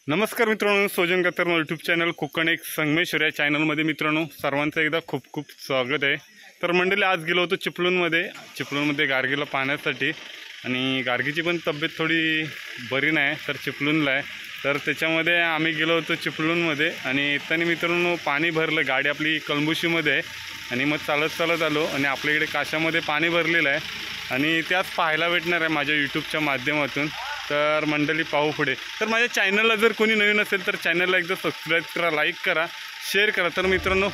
नमस्कार मित्रांनो, सोजन गतर यूट्यूब चॅनल कोकण एक संगमेश्वर या चॅनलमध्ये मित्रांनो सर्वांचं एकदा खूप खूप स्वागत आहे। तर मंडळी आज गेलो होतो चिपळूणमध्ये गार्गीला पाहण्यासाठी आणि गार्गीची पण तब्येत थोडी बरी नाही तर चिपळूणला आहे। तर त्याच्यामध्ये आम्ही गेलो होतो चिपळूणमध्ये आणि येताना मित्रांनो पाणी भरलं, गाडी आपली कळंबुशीमध्ये आहे आणि मग चालत आलो आणि आपल्याकडे काशामध्ये पाणी भरलेलं आहे आणि त्याच पाहायला भेटणार आहे माझ्या यूट्यूबच्या माध्यमातून। तर मंडळी पाहू पुढे। तर माझ्या चॅनलला जर कोणी नवीन असेल तर चॅनलला एकदा सबस्क्राईब करा, लाईक करा, शेअर करा। तर मित्रांनो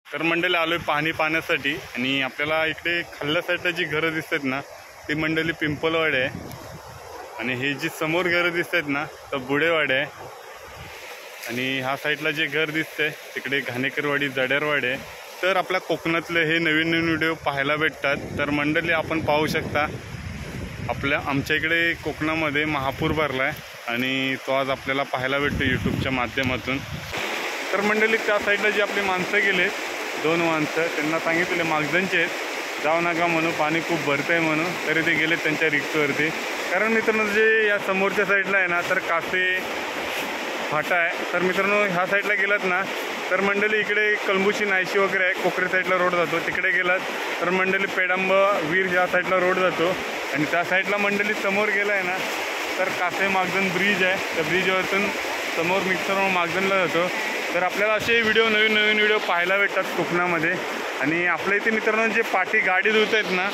तर मंडळी आलोय पाणी पाहण्यासाठी आणि आपल्याला इकडे खाल्ल्या साईडला जी घरं दिसतात ना ती मंडळी पिंपलवाडी आहे आणि हे जी समोर घरं दिसतात ना तर बुडेवाडी आहे आणि ह्या साईडला जे घर दिसतंय तिकडे घाणेकरवाडी, जड्यारवाडी आहे। तर आपल्या कोकणातले हे नवीन व्हिडिओ पाहायला भेटतात। तर मंडळी आपण पाहू शकता आमच्या इकडे कोकणामध्ये महापूर भरला आहे आणि तो आज आपल्याला पाहायला भेटतो यूट्यूबच्या माध्यमातून। तर मंडळी त्या साईडला जी आपली माणसं गेले, 2 माणसं, त्यांना सांगितले मागजनचे जाऊ नका म्हणून, पाणी खूप भरतंय म्हणून, तरी ते गेले त्यांच्या रिक्षावरती। कारण मित्रांनो जे या समोरच्या साईडला आहे ना तर कासे फाटा आहे। तर मित्रांनो ह्या साईडला गेलात ना तर मंडळी इकडे कळंबुशी नायशी वगैरे आहे, कोकरे साईडला रोड जातो, तिकडे गेलात तर मंडळी पेडांब वीर ह्या साईडला रोड जातो आणि त्या साईडला मंडळी समोर गेला आहे ना तर कासे मागजन ब्रिज आहे, त्या ब्रिजवरतून समोर मित्रांनो मागजनला जातो। तर आपल्याला असे नवीन व्हिडिओ पाहायला भेटतात कोकणामध्ये। आणि आपल्या इथे मित्रांनो जे पाठी गाडी धुत आहेत ना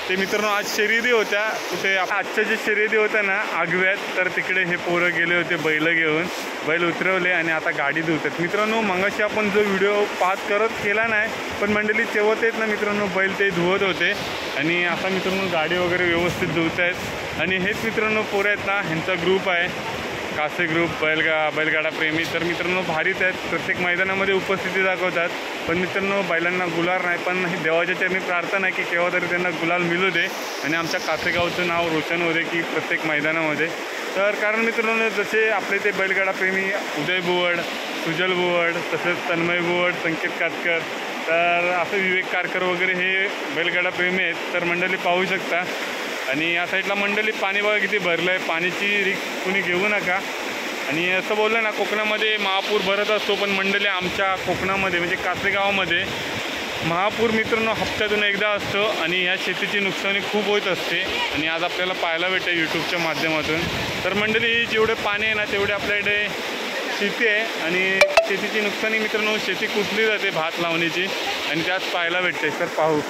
ते मित्रांनो आज शर्यती होत्या, कुठे आजच्या जे शर्यती होत्या ना आगव्यात, तर तिकडे हे पोरं गेले होते बैल घेऊन, बैल उतरवले आणि आता गाडी धुतात। मित्रांनो मगाशी आपण जो व्हिडिओ करत केला नाही पण मंडळी तेव्हा तेच ना मित्रांनो बैल ते धुवत होते आणि आता मित्रांनो गाडी वगैरे व्यवस्थित धुवत आहेत। आणि हेच मित्रांनो पोरं आहेत ना, ह्यांचा ग्रुप आहे कासे ग्रुप, बैलगाडा प्रेमी। तर मित्रांनो भारीच आहेत, प्रत्येक मैदानामध्ये उपस्थिती दाखवतात। पण मित्रांनो बैलांना गुलाल नाही, पण देवाच्या चरणी प्रार्थना आहे की केव्हा तरी त्यांना गुलाल मिळू दे आणि आमच्या कासेगावचं नाव रोशन होते की प्रत्येक मैदानामध्ये। तर कारण मित्रांनो जसे आपले ते बैलगाडा प्रेमी उदय बुवड, सुजल बुवड, तसेच तन्मय बुवड, संकेत कातकर, तर असं विवेक कारकर वगैरे हे बैलगाडा प्रेमी आहेत। तर मंडळी पाहू शकता आणि या साईडला मंडळी पाणी बघा किती भरलं आहे, पाण्याची रिस्क कुणी घेऊ नका। आणि असं बोललं ना कोकणामध्ये महापूर भरत असतो, पण मंडळी आमच्या कोकणामध्ये म्हणजे कासेगावामध्ये महापूर मित्रांनो हप्त्यातून एकदा असतो आणि ह्या शेतीची नुकसानी खूप होत असते आणि आज आपल्याला पाहायला भेटते यूट्यूबच्या माध्यमातून। तर मंडळी जेवढे पाणी आहे ना तेवढे आपल्याकडे शेती आहे आणि शेतीची नुकसानी मित्रांनो शेती कुठली जाते भात लावणीची आणि त्यात पाहायला भेटते तर पाहू।